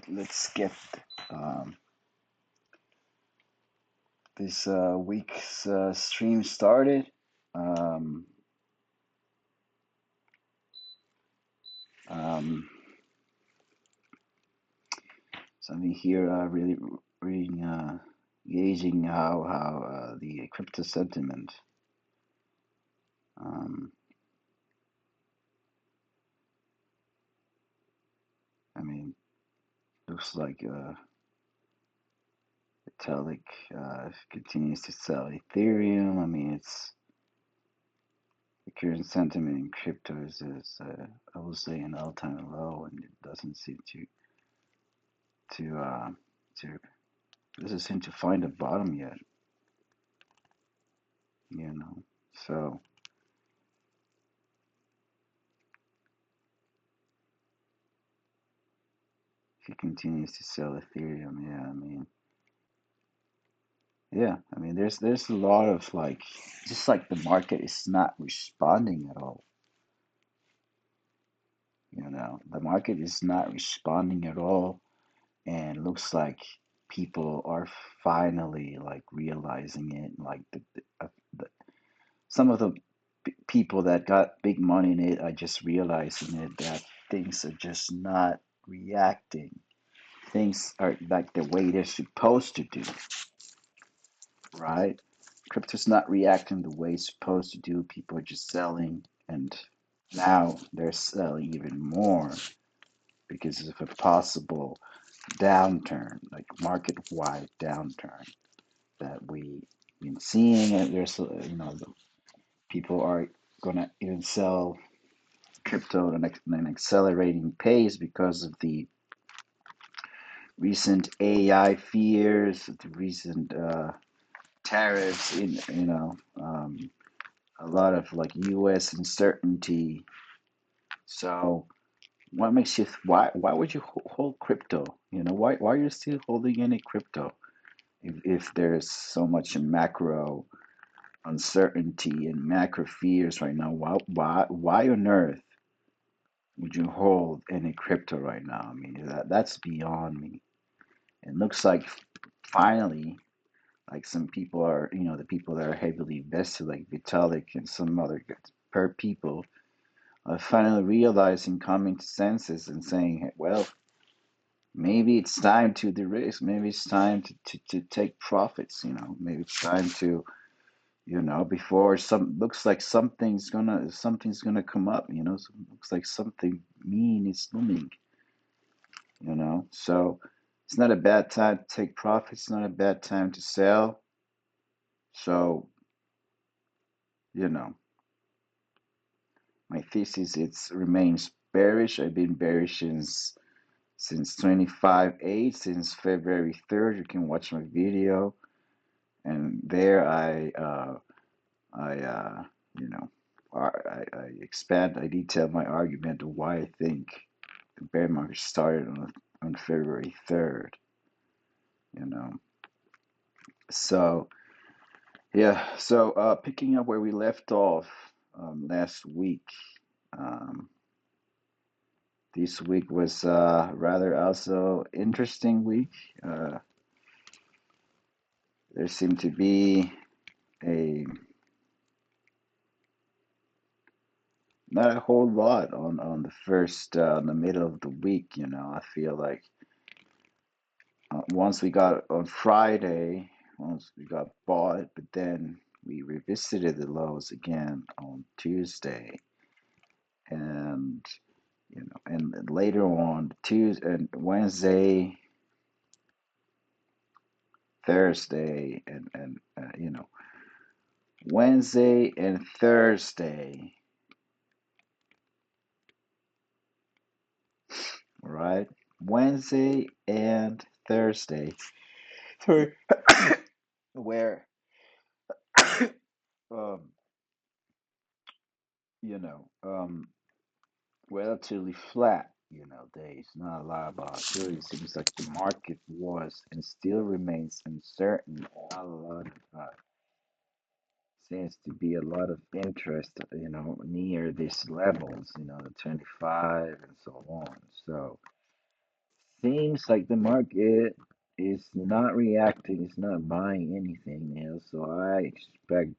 let's get um, this week's stream started. Um, um, Something here really, really gauging how the crypto sentiment. Um, I mean, looks like Vitalik continues to sell Ethereum. I mean, it's the current sentiment in crypto is I will say an all-time low, and it doesn't seem to to doesn't seem to find a bottom yet. You know, so if he continues to sell Ethereum, I mean, there's a lot of like, just like the market is not responding at all. You know, the market is not responding at all, and looks like people are finally like realizing it. Like the some of the people that got big money in it are just realizing it that things are just not reacting. Things are like the way they're supposed to do, right? Crypto's not reacting the way it's supposed to do. People are just selling, and now they're selling even more because of a possible downturn, like market-wide downturn that we've been seeing. And there's, the people are gonna even sell crypto at an accelerating pace because of the recent AI fears, the recent tariffs, a lot of like U.S. uncertainty. So, what makes you? Why would you hold crypto? Why are you still holding any crypto if there's so much macro uncertainty and macro fears right now? Why on earth would you hold any crypto right now? I mean, that's beyond me. It looks like finally, like some people are, the people that are heavily invested, like Vitalik and some other per people, are finally realizing, coming to senses, and saying, hey, well, maybe it's time to de-risk. Maybe it's time to take profits. Maybe it's time to, before some looks like something's gonna come up. Looks like something mean is looming. So it's not a bad time to take profits. It's not a bad time to sell. So, you know, my thesis it's remains bearish. I've been bearish since 25/8, since February 3rd. You can watch my video, and there I you know I expand, I detail my argument of why I think the bear market started on February 3rd. You know, so picking up where we left off last week. Um, this week was rather also interesting week. Uh, there seemed to be a not a whole lot on the first in the middle of the week. I feel like once we got on Friday, once we got bought, but then we revisited the lows again on Tuesday, and and later on Tuesday and Wednesday, Thursday, and Wednesday and Thursday, right? Wednesday and Thursday, sorry, where um, you know, relatively flat, days. Not a lot of volatility. It seems like the market was and still remains uncertain. Not a lot of seems to be a lot of interest, near these levels, the 25 and so on. So seems like the market is not reacting, it's not buying anything now, so I expect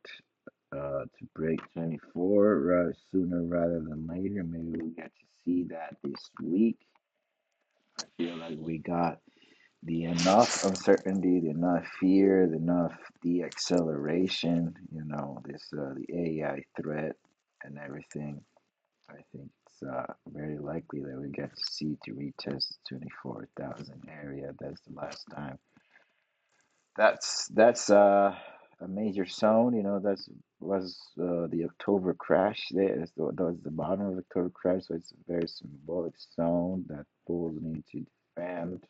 to break 24 sooner rather than later. Maybe we get to see that this week. I feel like we got the enough uncertainty, the enough fear, the enough de-acceleration, this the AI threat and everything. I think it's very likely that we get to see to retest 24,000 area. That's the last time. That's a major zone. That's was the October crash. That was the bottom of October crash. So it's a very symbolic zone that bulls need to defend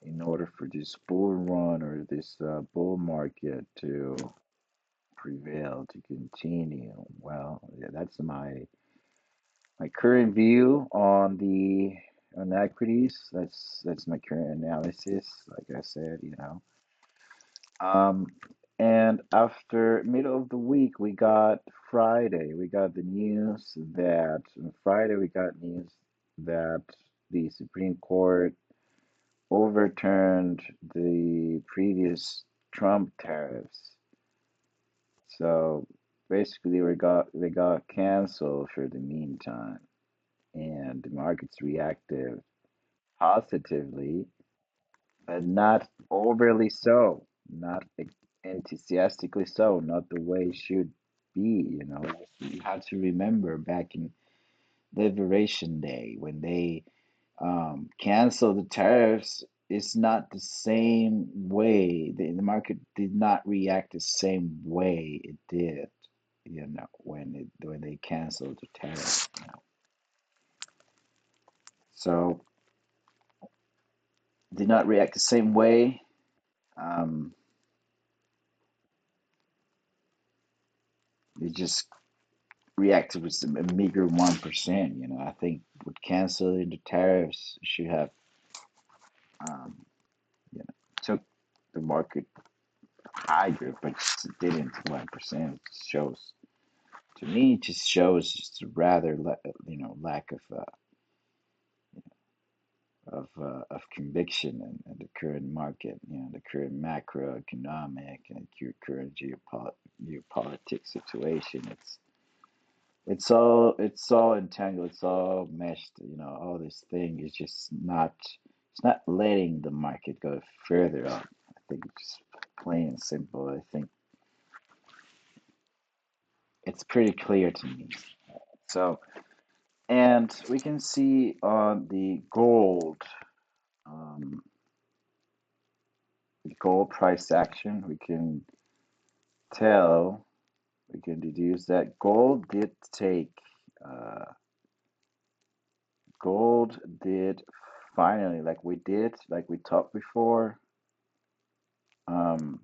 in order for this bull run or this bull market to prevail, to continue. Well, yeah, that's my current view on equities. That's my current analysis. Like I said, Um, and after middle of the week, we got Friday. We got the news that on Friday we got news that the Supreme Court overturned the previous Trump tariffs. So basically, they got canceled for the meantime, and the markets reacted positively, but not overly so, not enthusiastically so, not the way it should be. You have to remember back in Liberation Day when they canceled the tariffs. It's not the same way. The market did not react the same way it did, when they canceled the tariff. So did not react the same way. Um, it just reacted with a meager 1%. I think with canceling the tariffs should have, um, you know, took the market higher, but it didn't. 1% shows to me. It just shows just a rather, lack of conviction in the current market. The current macroeconomic and current geopolitics situation. It's all entangled, it's all meshed, all this thing is just not it's not letting the market go further up. I think it's just plain and simple. I think it's pretty clear to me. So, and we can see on um, the gold price action, tell, we can deduce that uh, gold did finally, like we talked before, um,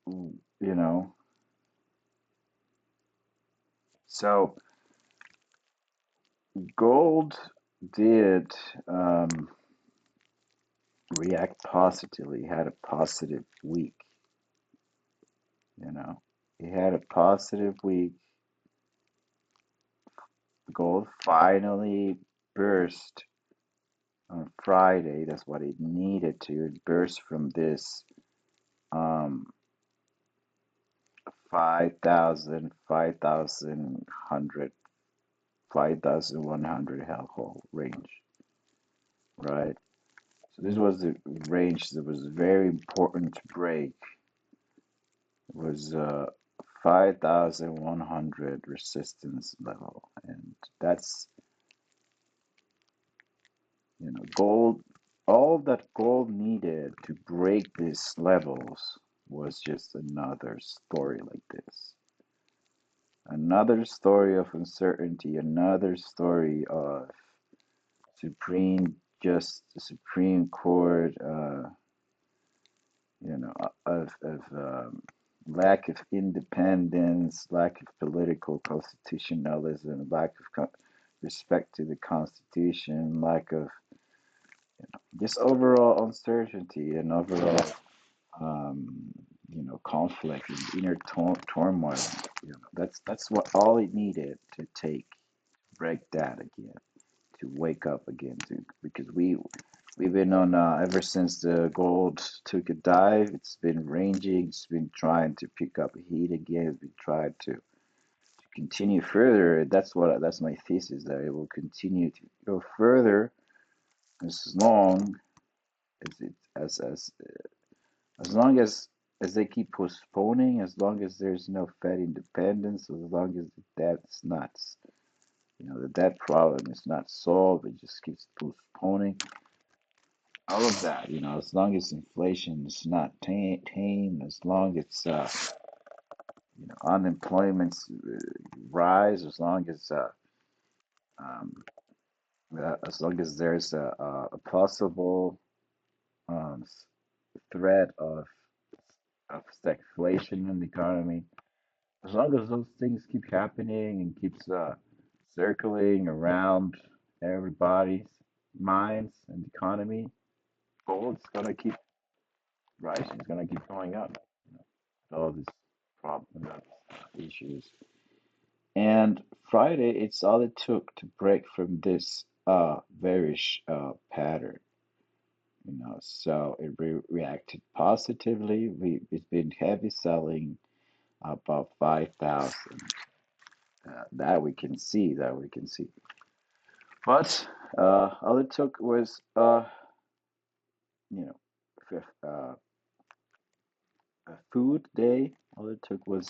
you know. So gold did react positively, had a positive week, you know. It had a positive week. Gold finally burst on Friday. That's what it needed to. It burst from this um 5,000, 5,100 household range, right? So this was the range that was very important to break. It was 5,100 resistance level, and that's gold. All that gold needed to break these levels was just another story like this. Another story of uncertainty, another story of Supreme Court, lack of independence, lack of political constitutionalism, lack of respect to the Constitution, lack of just overall uncertainty and overall um, conflict and inner turmoil. That's what all it needed to break that again, to wake up again, because we've been on ever since the gold took a dive. It's been ranging. It's been trying to pick up heat again. It's been trying to continue further. That's my thesis, that it will continue to go further as long as it as long as they keep postponing, as long as there's no Fed independence, as long as the debt's not, the debt problem is not solved, it just keeps postponing. All of that, as long as inflation is not tame, as long as unemployment's rise, um, as long as there's a possible um, threat of stagflation in the economy, as long as those things keep happening and keeps circling around everybody's minds and economy, gold's gonna keep rising. It's gonna keep going up. All these problems, issues, and Friday, it's all it took to break from this bearish pattern. So it reacted positively. It's been heavy selling above 5,000. That we can see. But all it took was you know a food day. All it took was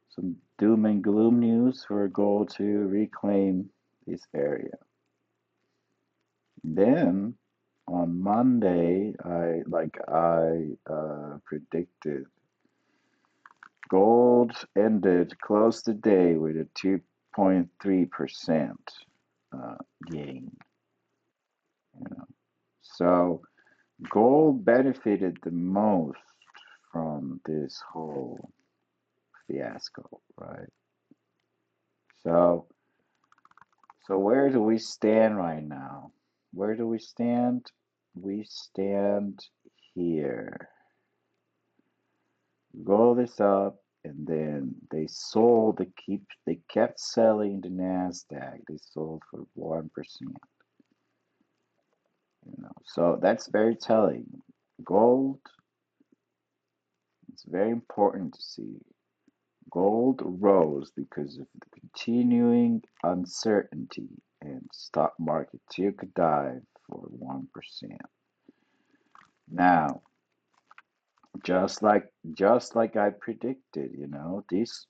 some doom and gloom news for gold to reclaim this area. Then on Monday, I predicted, gold closed the day with a 2.3% gain. You know. So gold benefited the most from this whole fiasco, right? So so where do we stand right now? Where do we stand? We stand here. Gold is up, and then they kept selling the Nasdaq. They sold for 1%. So that's very telling. Gold, it's very important to see. Gold rose because of the continuing uncertainty, and stock market took a dive for 1%. Now, just like I predicted, these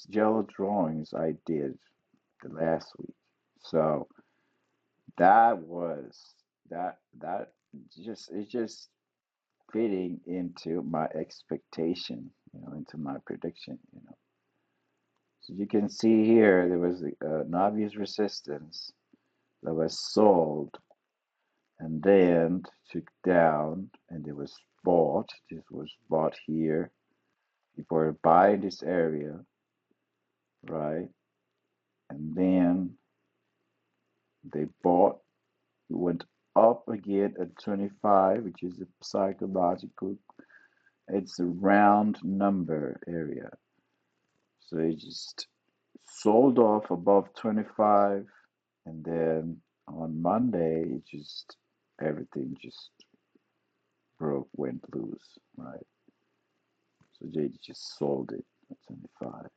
jello drawings I did the last week. So that was that just fitting into my expectation, into my prediction. So you can see here there was an obvious resistance that was sold and then took down, and it was bought. This was bought here. People were buying this area, right? And then they bought, it went up again at 25, which is a psychological, it's a round number area. So it just sold off above 25, and then on Monday, everything just went loose, right? So they just sold it at 25.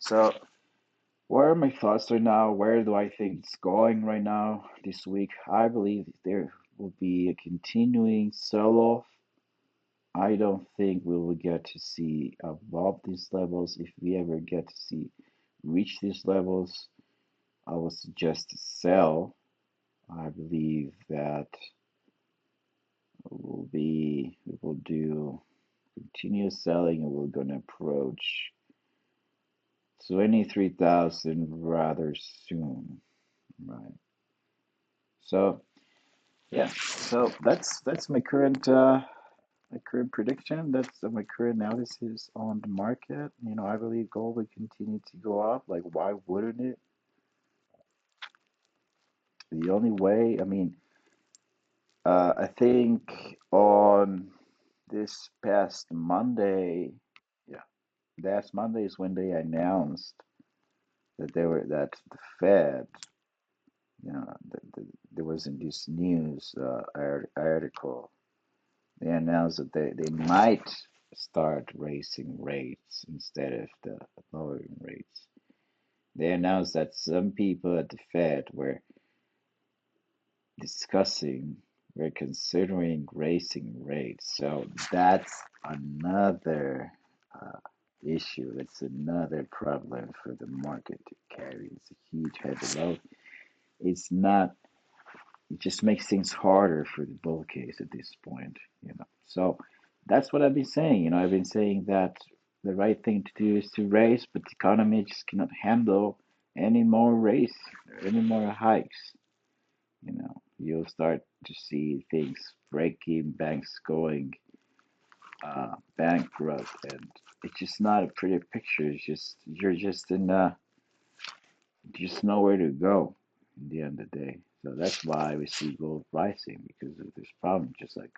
So what are my thoughts right now? Where do I think it's going right now this week? I believe there will be a continuing sell-off. I don't think we will get to see above these levels. If we ever get to reach these levels, I would suggest to sell. I believe that we will do continuous selling, and we're gonna approach 23,000 rather soon, right? So yeah, so that's my current prediction. That's my current analysis on the market. I believe gold will continue to go up. Like, why wouldn't it? The only way, I mean, I think on this past Monday, yeah, last Monday is when they announced that the Fed, there was in this news article. They announced that they might start raising rates instead of the lowering rates. They announced that some people at the Fed discussing, were considering raising rates. So that's another uh, issue. It's another problem for the market to carry. It's a huge heavy load. It's not it just makes things harder for the bull case at this point. So that's what I've been saying. I've been saying that the right thing to do is to raise, but the economy just cannot handle any more raise, any more hikes. You'll start to see things breaking, banks going bankrupt, and it's just not a pretty picture. It's just you're just nowhere to go in the end of the day. So that's why we see gold rising because of this problem. Just like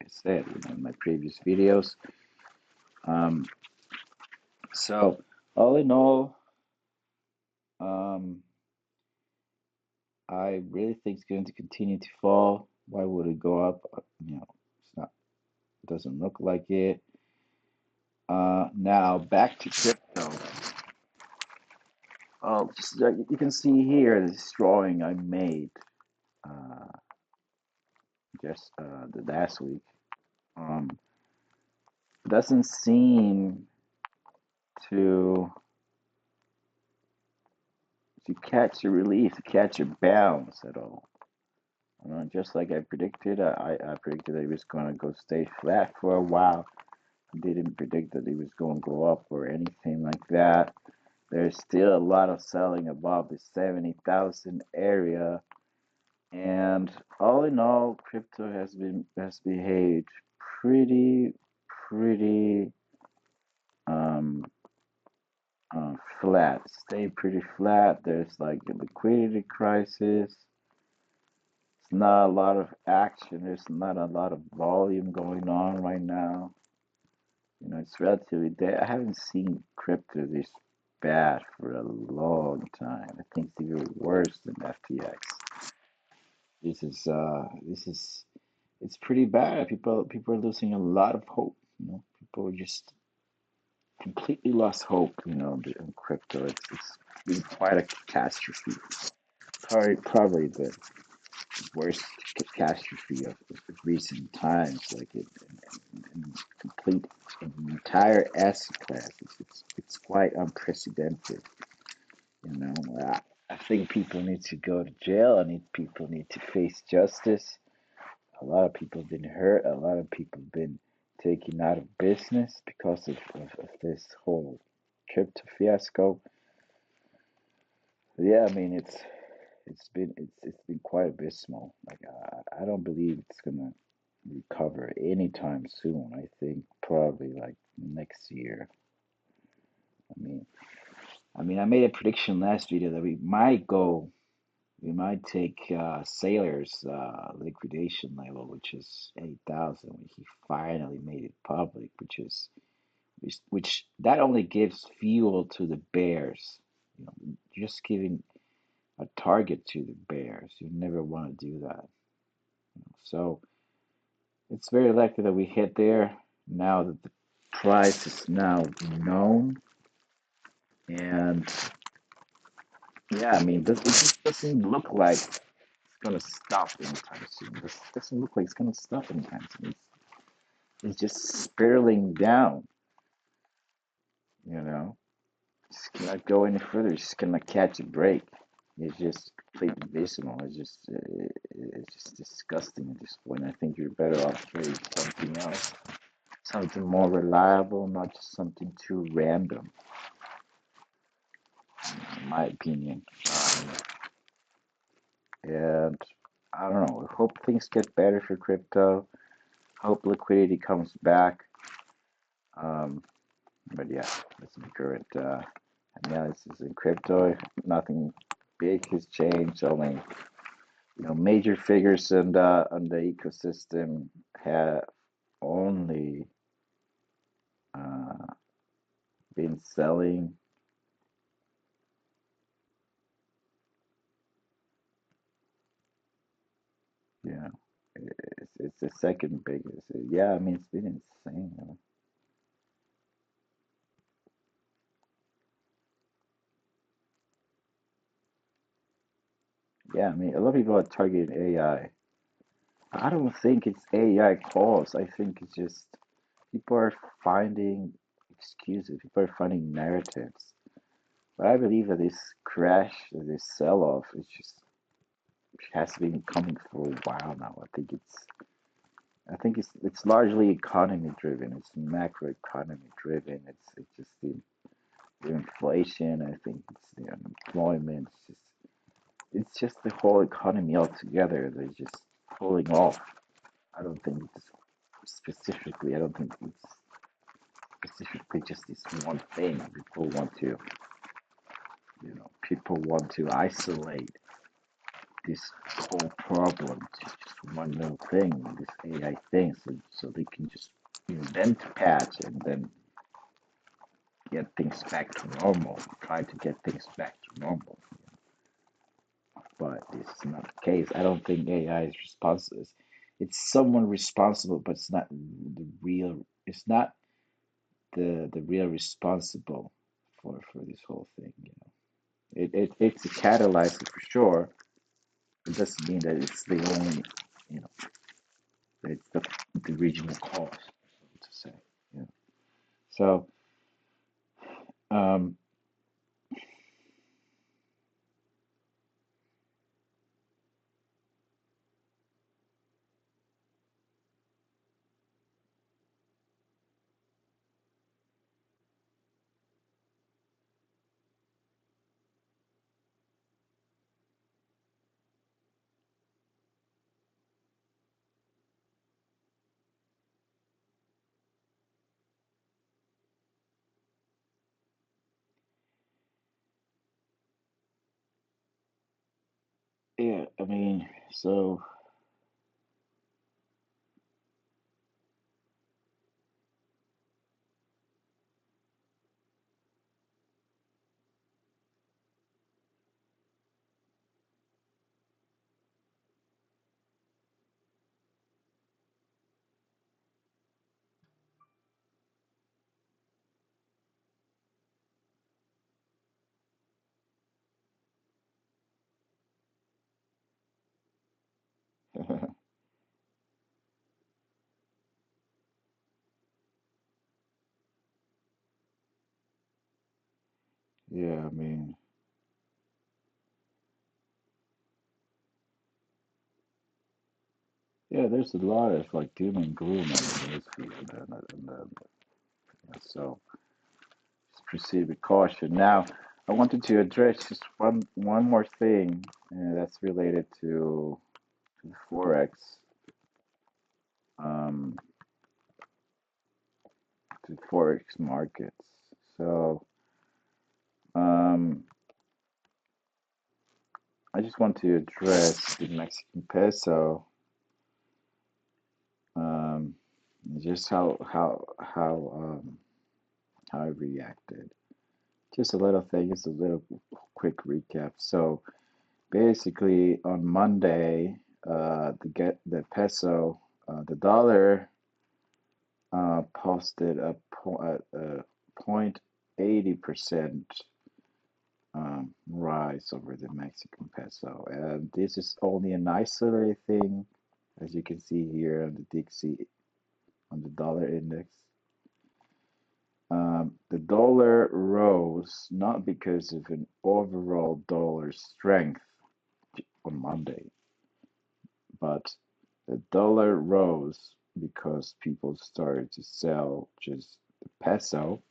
I said, in my previous videos. Um, so all in all, um, I really think it's going to continue to fall. Why would it go up? It's not. It doesn't look like it. Now back to crypto. Just you can see here this drawing I made uh, just the last week. Um, doesn't seem to catch a relief, to catch a bounce at all. Just like I predicted, I predicted that it was going to go stay flat for a while. I didn't predict that it was going to go up or anything like that. There's still a lot of selling above the 70,000 area, and all in all, crypto has behaved pretty pretty um flat. Stay pretty flat. There's like a liquidity crisis. It's not a lot of action. There's not a lot of volume going on right now. It's relatively dead. I haven't seen crypto this bad for a long time. I think it's even worse than FTX. This is it's pretty bad. People are losing a lot of hope. People are just completely lost hope. In crypto. It's been quite a catastrophe. Probably the worst catastrophe of recent times. Like in complete, in the entire asset class. It's quite unprecedented. You know, I think people need to go to jail. People need to face justice. A lot of people have been hurt. A lot of people have been taken out of business because of this whole crypto fiasco. Yeah, I mean it's been quite abysmal. Like I don't believe it's gonna recover anytime soon. I think probably like next year. I mean, I made a prediction last video that we might take Sailor's liquidation level, which is 8,000, when he finally made it public, which that only gives fuel to the bears. Just giving a target to the bears. You never want to do that. So it's very likely that we hit there now that the price is now known. And yeah, I mean, it just doesn't look like it's gonna stop anytime soon. This doesn't look like it's gonna stop anytime soon. It's just spiraling down, you know. Just cannot go any further. It's just gonna catch a break. It's just completely abysmal. It's just disgusting at this point. I think you're better off trading something else, something more reliable, not just something too random, in my opinion. And I don't know. I hope things get better for crypto. Hope liquidity comes back. Um, but yeah, that's the current analysis in crypto. Nothing big has changed. Only major figures in the ecosystem have only uh, been selling. Yeah, it's the second biggest. Yeah, I mean it's been insane. Yeah, I mean a lot of people are targeting AI. I don't think it's AI cause. I think it's just people are finding excuses. People are finding narratives. But I believe that this crash, this sell-off, has been coming for a while now. I think it's largely economy driven. It's macro economy driven. It's just the inflation. I think it's the unemployment. It's just the whole economy altogether. They're just pulling off. I don't think it's specifically. I don't think it's specifically just this one thing. People want to isolate this whole problem to just one little thing, this AI thing, so they can just invent a patch and then get things back to normal, try to get things back to normal. But it's not the case. I don't think AI is responsible. It's someone responsible, but it's not the real. It's not the real responsible for this whole thing. It's a catalyzer for sure. It doesn't mean that it's the only. You know, it's the regional cause, to say. Yeah. So, um, yeah, I mean, so yeah, I mean, yeah, there's a lot of like doom and gloom in the news feed, so just proceed with caution. Now, I wanted to address just one more thing that's related to forex, um, to forex markets. So, um, I just want to address the Mexican peso, um, just how I reacted. Just a little thing, just a little quick recap. So basically, on Monday, the peso, the dollar, posted a 0.80% rise over the Mexican peso, and this is only an isolated thing, as you can see here on the Dixie on the dollar index. The dollar rose not because of an overall dollar strength on Monday, but the dollar rose because people started to sell just the peso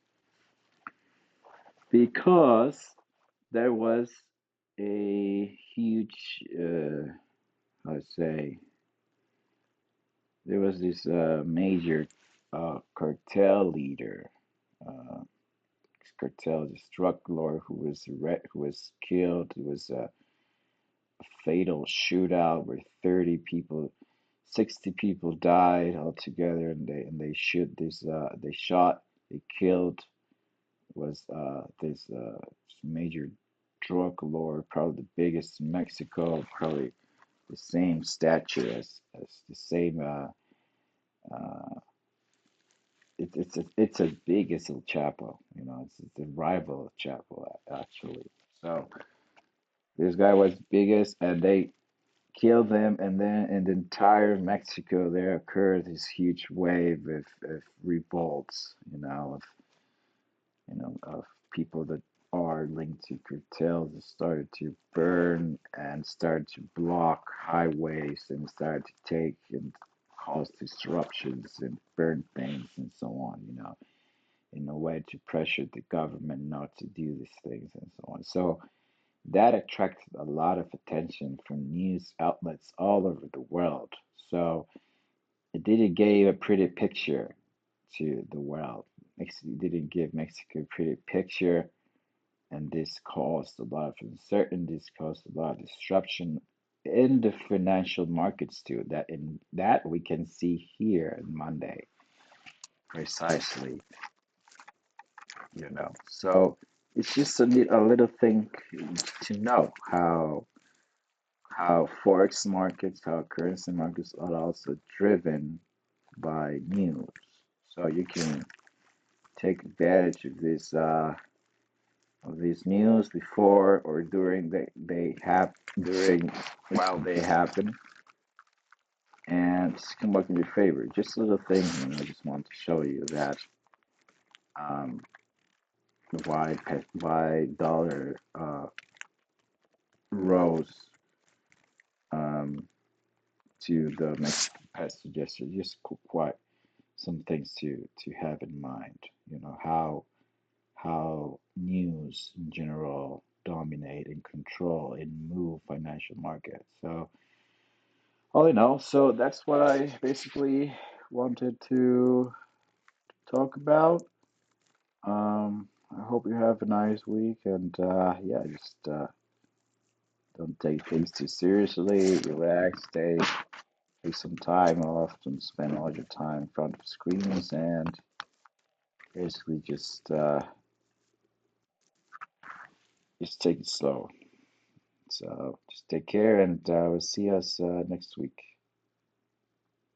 because there was a huge, how to say, there was this major cartel leader, uh, cartel, this drug lord who was killed, who was fatal shootout where 30 people, 60 people died altogether, and they shoot this they shot, they killed was this major drug lord, probably the biggest in Mexico, probably the same stature as the same uh it's as big as El Chapo, you know, it's the rival of Chapo actually. So this guy was biggest, and they killed him, and then in the entire Mexico there occurred this huge wave of revolts, of people that are linked to cartels that started to burn and started to block highways and started to take and cause disruptions and burn things and so on, in a way to pressure the government not to do these things and so on. So that attracted a lot of attention from news outlets all over the world. So it didn't give a pretty picture to the world. It didn't give Mexico a pretty picture, and this caused a lot of uncertainty. This caused a lot of disruption in the financial markets too. That we can see here on Monday, precisely. So it's just a little thing to know how forex markets, how currency markets are also driven by news. So you can take advantage of these news before or during they have during while they happen, and this can work in your favor. Just a little thing, I just want to show you that um, why dollar rose um, to the Mexican peso yesterday. Just quite some things to have in mind. How news in general dominate and control and move financial markets. So all in all, so that's what I basically wanted to talk about. I hope you have a nice week, and yeah, just don't take things too seriously. Relax, take some time off, don't spend all your time in front of screens, and basically just take it slow. So just take care, and we'll see us next week.